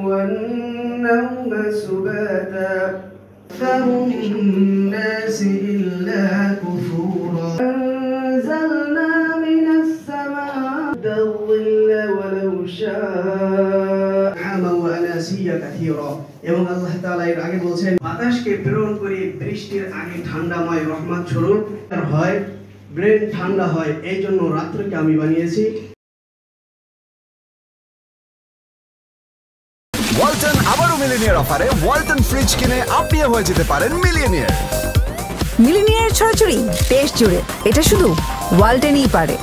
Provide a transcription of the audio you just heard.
والنوم سباتا فهم الناس إلا كفورا أنزلنا من السماء الظل ولو شاء عاما وأناسيا كثيرا এবং আল্লাহ তাআলা এর আগে বলেছেন বাতাসকে প্রেরণ করে বৃষ্টির আগে ঠান্ডাময় রহমত স্বরূপ হয় ব্রেন ঠান্ডা হয় এইজন্য রাত্রিকে আমি বানিয়েছি। ওয়ালটন আবারও মিলিনিয়ার অফারে ওয়ালটন ফ্রিজ কিনে আপনিও হয়ে যেতে পারেন মিলিয়নিয়ার। মিলিনিয়ার ছড়াছড়ি দেশ জুড়ে, এটা শুধু ওয়ালটনই পারে।